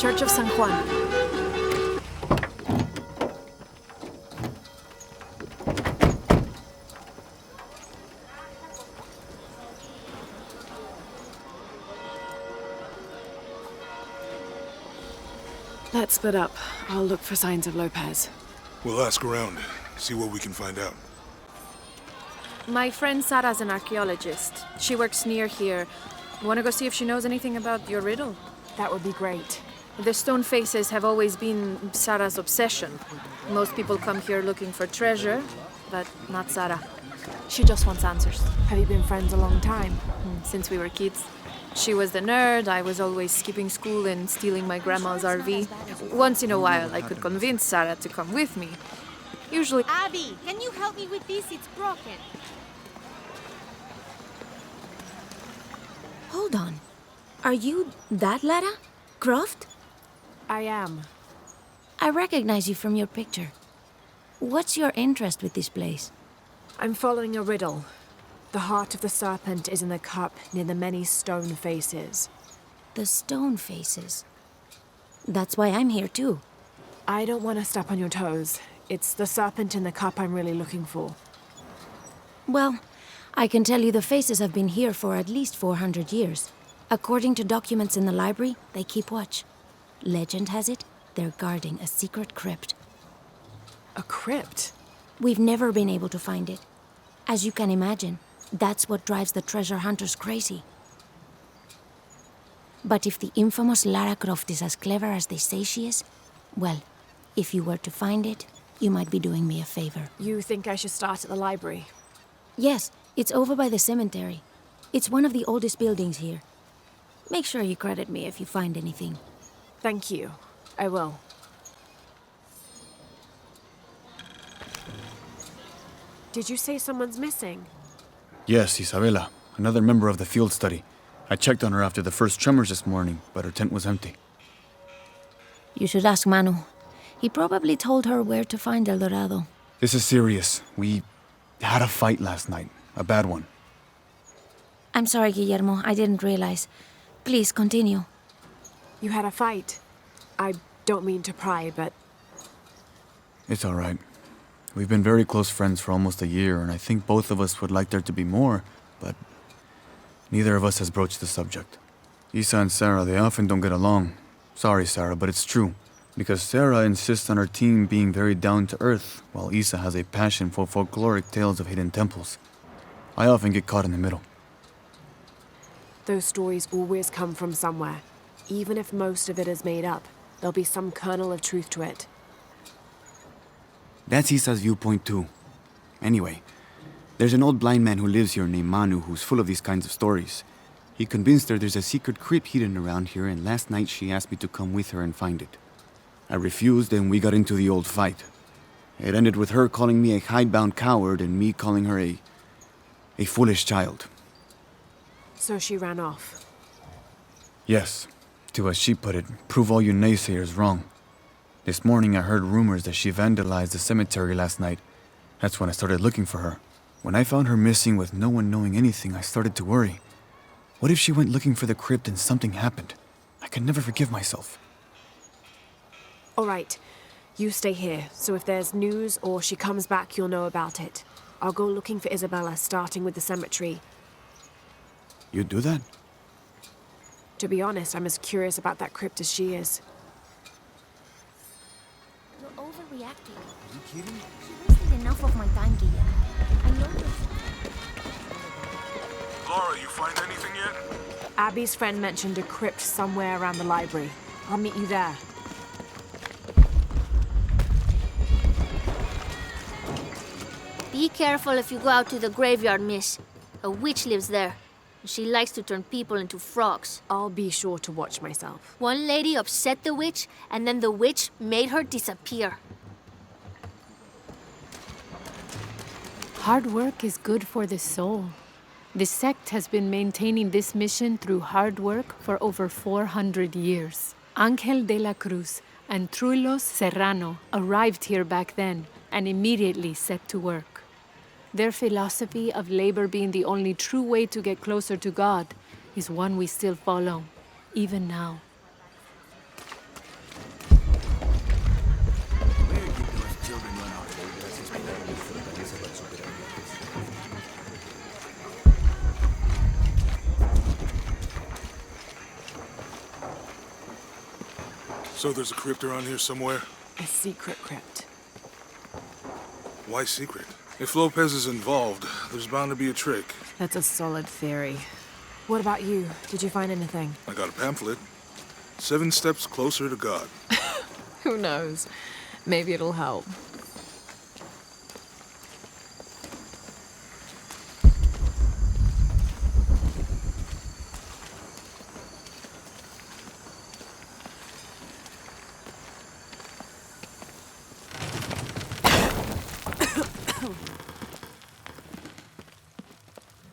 Church of San Juan. Let's split up. I'll look for signs of Lopez. We'll ask around, see what we can find out. My friend Sarah's an archaeologist. She works near here. Wanna go see if she knows anything about your riddle? That would be great. The stone faces have always been Sarah's obsession. Most people come here looking for treasure, but not Sarah. She just wants answers. Have you been friends a long time? Since we were kids. She was the nerd, I was always skipping school and stealing my grandma's RV. Once in a while, I could convince Sarah to come with me. Usually... Abby, can you help me with this? It's broken. Hold on. Are you that Lara? Croft? I am. I recognize you from your picture. What's your interest with this place? I'm following a riddle. The heart of the serpent is in the cup near the many stone faces. The stone faces. That's why I'm here too. I don't want to step on your toes. It's the serpent in the cup I'm really looking for. Well, I can tell you the faces have been here for at least 400 years. According to documents in the library, they keep watch. Legend has it, they're guarding a secret crypt. A crypt? We've never been able to find it. As you can imagine, that's what drives the treasure hunters crazy. But if the infamous Lara Croft is as clever as they say she is, well, if you were to find it, you might be doing me a favor. You think I should start at the library? Yes, it's over by the cemetery. It's one of the oldest buildings here. Make sure you credit me if you find anything. Thank you. I will. Did you say someone's missing? Yes, Isabela, another member of the field study. I checked on her after the first tremors this morning, but her tent was empty. You should ask Manu. He probably told her where to find El Dorado. This is serious. We had a fight last night. A bad one. I'm sorry, Guillermo. I didn't realize. Please, continue. You had a fight. I don't mean to pry, but... It's all right. We've been very close friends for almost a year, and I think both of us would like there to be more, but neither of us has broached the subject. Isa and Sarah, they often don't get along. Sorry, Sarah, but it's true. Because Sarah insists on her team being very down-to-earth, while Isa has a passion for folkloric tales of hidden temples. I often get caught in the middle. Those stories always come from somewhere. Even if most of it is made up, there'll be some kernel of truth to it. That's Isa's viewpoint too. Anyway, there's an old blind man who lives here named Manu who's full of these kinds of stories. He convinced her there's a secret crypt hidden around here, and last night she asked me to come with her and find it. I refused, and we got into the old fight. It ended with her calling me a hidebound coward and me calling her a foolish child. So she ran off. Yes, to as she put it, prove all you naysayers wrong. This morning I heard rumors that she vandalized the cemetery last night. That's when I started looking for her. When I found her missing with no one knowing anything, I started to worry. What if she went looking for the crypt and something happened? I could never forgive myself. All right. You stay here, so if there's news or she comes back, you'll know about it. I'll go looking for Isabella, starting with the cemetery. You'd do that? To be honest, I'm as curious about that crypt as she is. You're overreacting. Are you kidding? She wasted enough of my time, Guilla. I know this. Laura, you find anything yet? Abby's friend mentioned a crypt somewhere around the library. I'll meet you there. Be careful if you go out to the graveyard, miss. A witch lives there. She likes to turn people into frogs. I'll be sure to watch myself. One lady upset the witch, and then the witch made her disappear. Hard work is good for the soul. The sect has been maintaining this mission through hard work for over 400 years. Ángel de la Cruz and Truilos Serrano arrived here back then and immediately set to work. Their philosophy of labor being the only true way to get closer to God is one we still follow, even now. So there's a crypt around here somewhere? A secret crypt. Why secret? If Lopez is involved, there's bound to be a trick. That's a solid theory. What about you? Did you find anything? I got a pamphlet. 7 Steps Closer to God. Who knows? Maybe it'll help.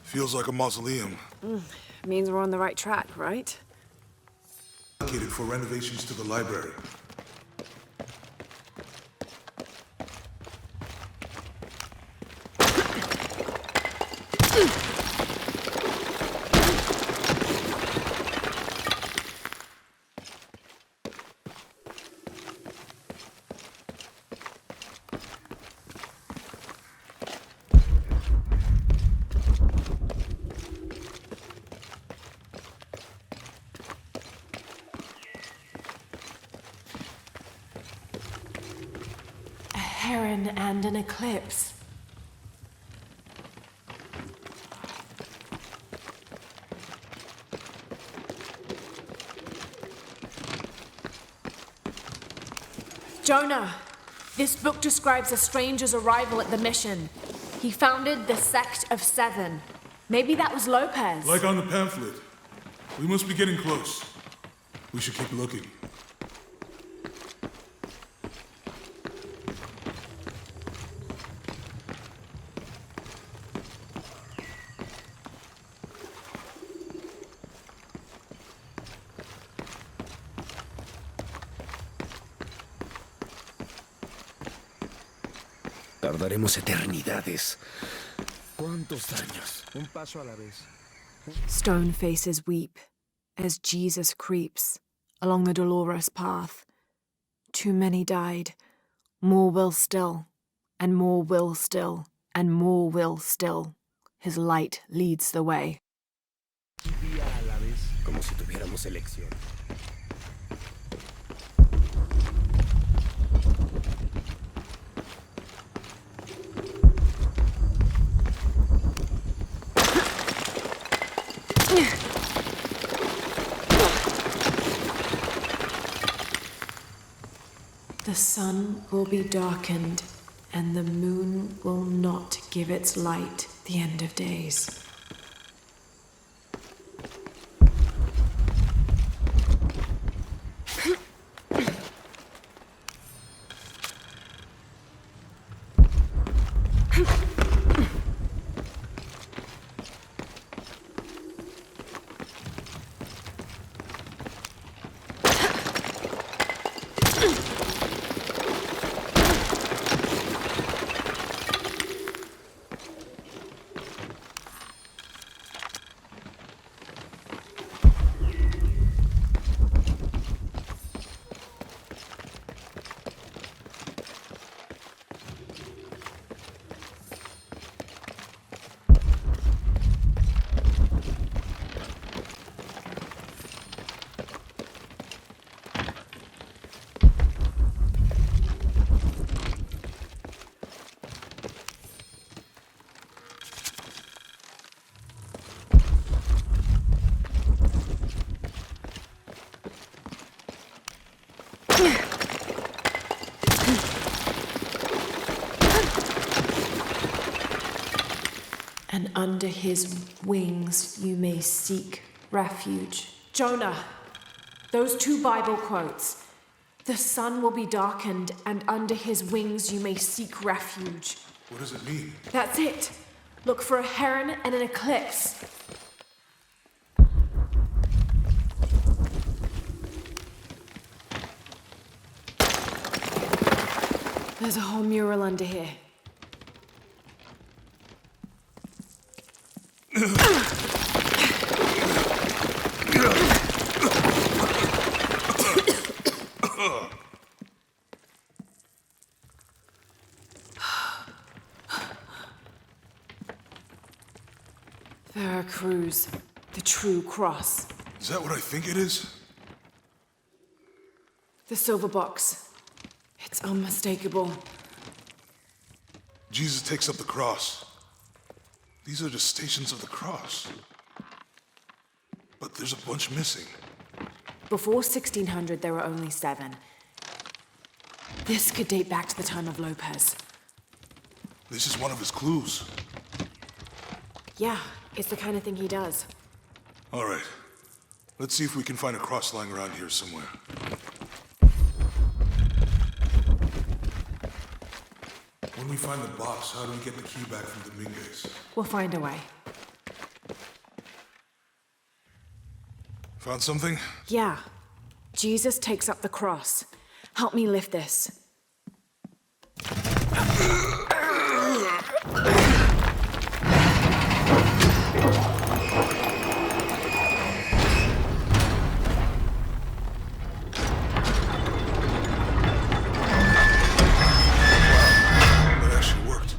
Feels like a mausoleum. Means we're on the right track, right? Allocated for renovations to the library. Heron and an eclipse. Jonah, this book describes a stranger's arrival at the mission. He founded the Sect of Seven. Maybe that was Lopez. Like on the pamphlet. We must be getting close. We should keep looking. Tardaremos eternidades. ¿Cuántos años? Un paso a la vez. Stone faces weep as Jesus creeps along the dolorous path. Too many died. More will still, and more will still, and more will still. His light leads the way. Un día a la vez, como si tuviéramos elección. The sun will be darkened, and the moon will not give its light the end of days. And under his wings you may seek refuge. Jonah, those 2 Bible quotes. The sun will be darkened, and under his wings you may seek refuge. What does it mean? That's it. Look for a heron and an eclipse. There's a whole mural under here. Veracruz, the true cross. Is that what I think it is? The silver box. It's unmistakable. Jesus takes up the cross. These are the stations of the cross. But there's a bunch missing. Before 1600, there were only 7. This could date back to the time of Lopez. This is one of his clues. Yeah, it's the kind of thing he does. All right. Let's see if we can find a cross lying around here somewhere. When we find the box, how do we get the key back from Dominguez? We'll find a way. Found something? Yeah. Jesus takes up the cross. Help me lift this. That actually worked.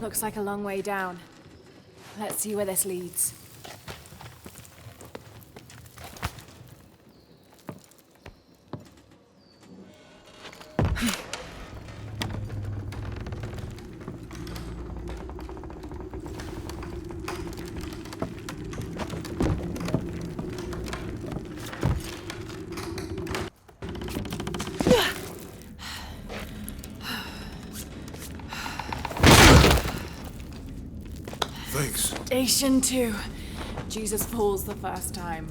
Looks like a long way down. Let's see where this leads. Thanks. Station 2. Jesus falls the first time.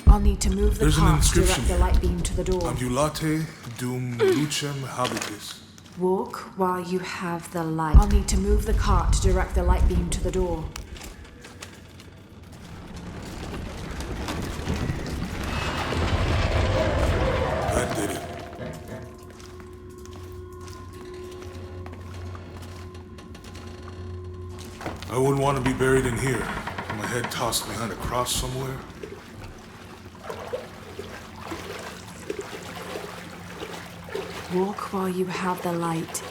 I'll need to move the There's an cart to inscription direct the here. light beam to the door. Ambulate dum lucem habitis. Walk while you have the light. I'll need to move the cart to direct the light beam to the door. That did it. I wouldn't want to be buried in here. My head tossed behind a cross somewhere. Walk while you have the light,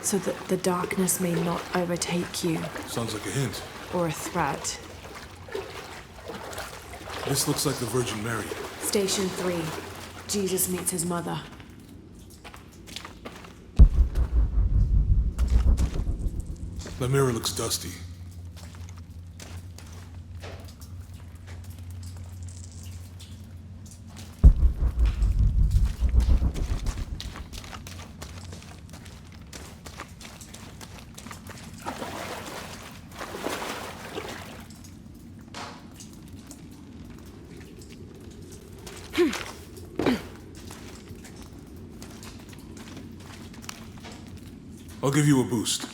so that the darkness may not overtake you, Sounds like a hint. or a threat. This looks like the Virgin Mary. Station 3. Jesus meets his mother. The mirror looks dusty. I'll give you a boost.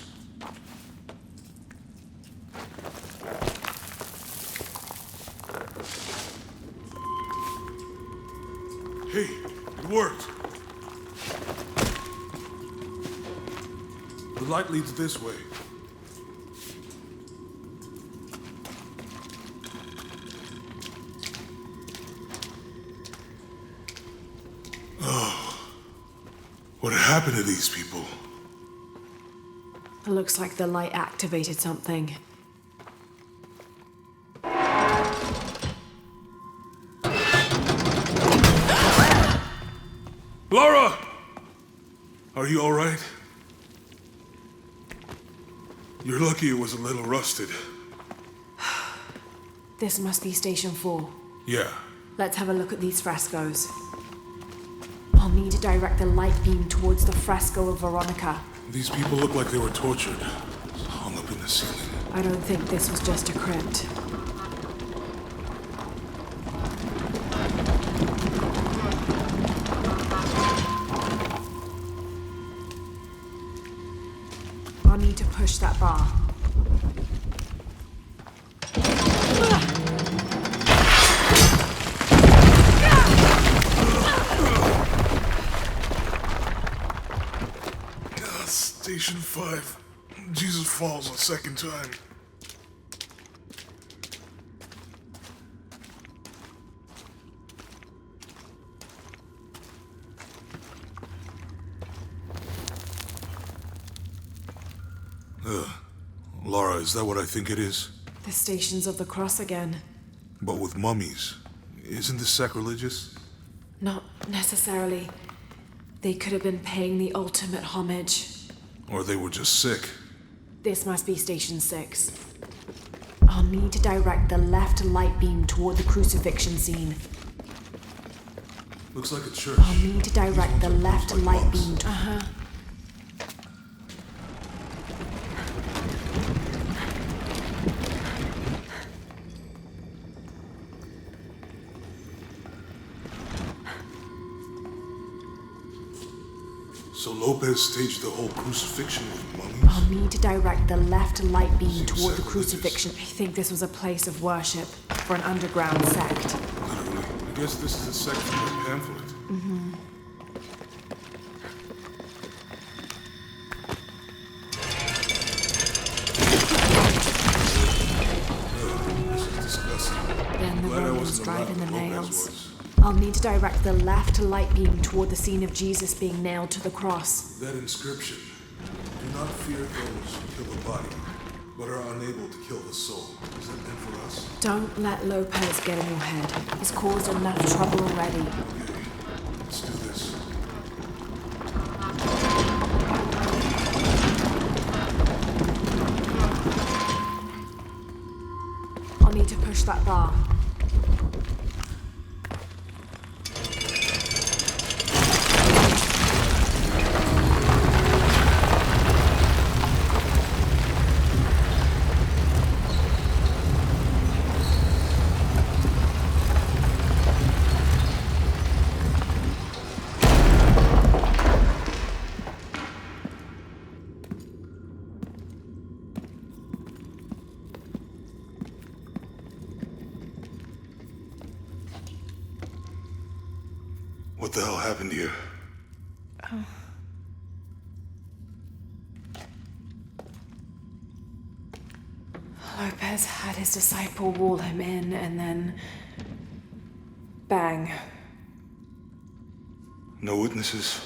Hey, it worked. The light leads this way. Oh, what happened to these people? It looks like the light activated something. Laura! Are you all right? You're lucky it was a little rusted. This must be Station 4. Yeah. Let's have a look at these frescoes. I'll need to direct the light beam towards the fresco of Veronica. These people look like they were tortured. Hung up in the ceiling. I don't think this was just a crypt. I'll need to push that bar. Station 5. Jesus falls a second time. Laura, is that what I think it is? The Stations of the Cross again. But with mummies. Isn't this sacrilegious? Not necessarily. They could have been paying the ultimate homage. Or they were just sick. This must be Station 6. I'll need to direct the left light beam toward the crucifixion scene. Looks like a church. I'll need to direct the left light beam. So Lopez staged the whole crucifixion with mummies? I'll need to direct the left light beam toward the crucifixion. I think this was a place of worship for an underground sect. Literally. I guess this is a sect from the pamphlet. This is disgusting. Then the Glad I Romans wasn't driving the around when nails. Lopez was. I'll need to direct the left light beam toward the scene of Jesus being nailed to the cross. That inscription. Do not fear those who kill the body, but are unable to kill the soul. Is that meant for us? Don't let Lopez get in your head. He's caused enough trouble already. Okay, let's do this. I'll need to push that bar. What the hell happened here? Lopez had his disciple wall him in, and then... bang. No witnesses?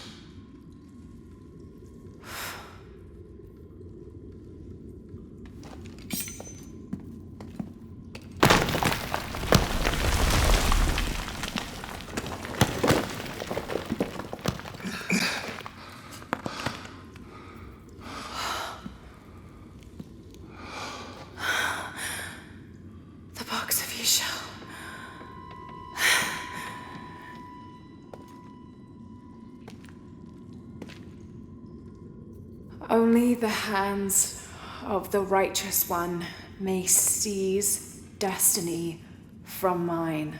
The box of Isha. Only the hands of the righteous one may seize destiny from mine.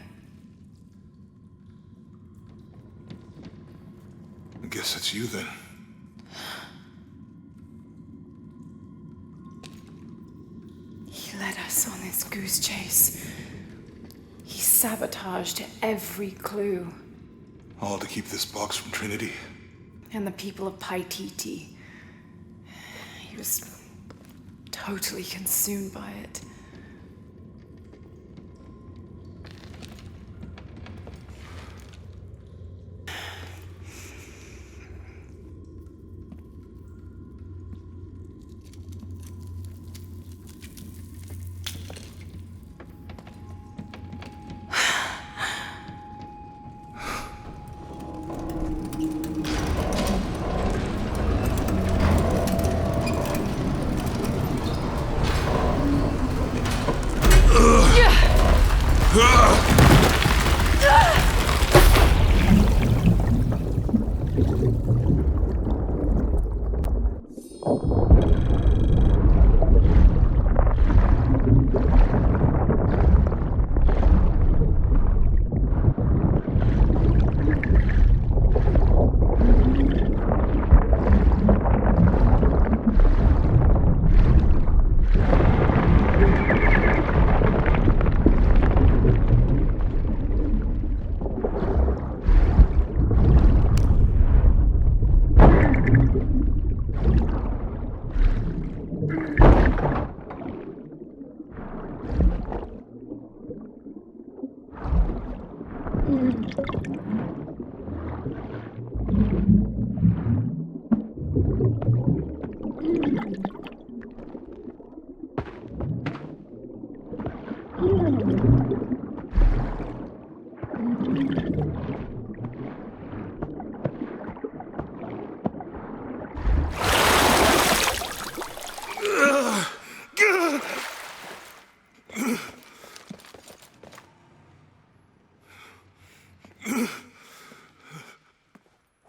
I guess it's you then. He led us on this goose chase. He sabotaged every clue. All to keep this box from Trinity. And the people of Paititi. He was totally consumed by it.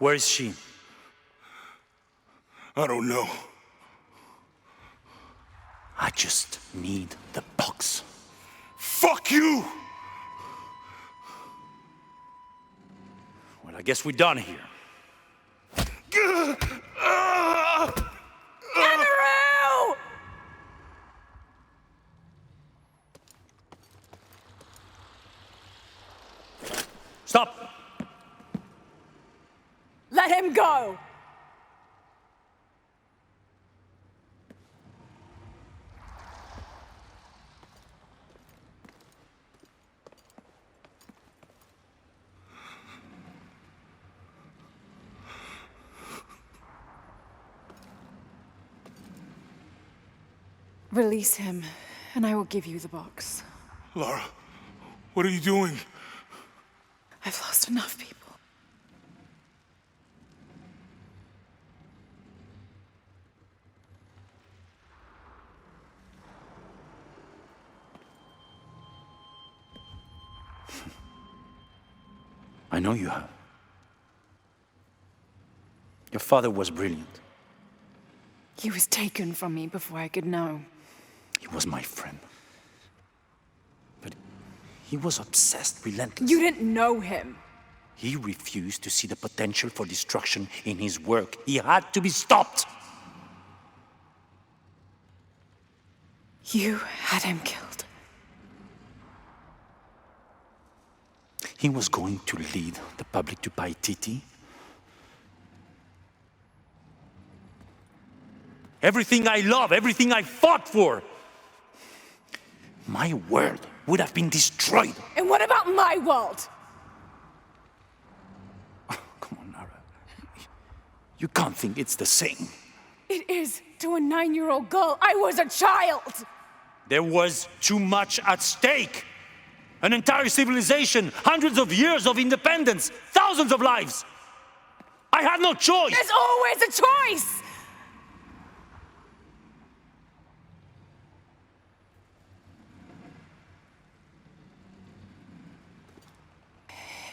Where is she? I don't know. I just need the box. Fuck you! Well, I guess we're done here. Amaru! Stop! Let him go! Release him, and I will give you the box. Lara, what are you doing? I've lost enough people. I know you have. Your father was brilliant. He was taken from me before I could know. He was my friend. But he was obsessed, relentless. You didn't know him. He refused to see the potential for destruction in his work. He had to be stopped. You had him killed. He was going to lead the public to Paititi. Everything I love, everything I fought for. My world would have been destroyed. And what about my world? Oh, come on, Nara. You can't think it's the same. It is to a 9-year-old girl. I was a child! There was too much at stake. An entire civilization, hundreds of years of independence, thousands of lives. I had no choice. There's always a choice!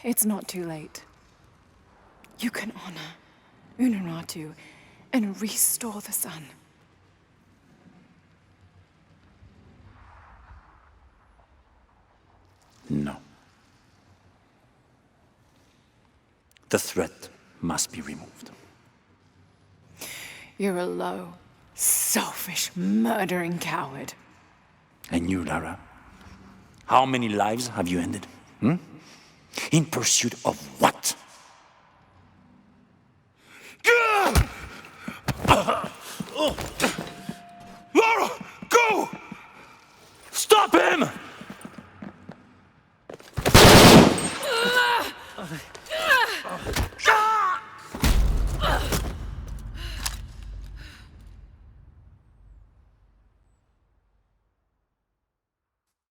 It's not too late. You can honor Unuratu and restore the sun. No. The threat must be removed. You're a low, selfish, murdering coward. And you, Lara? How many lives have you ended? In pursuit of what?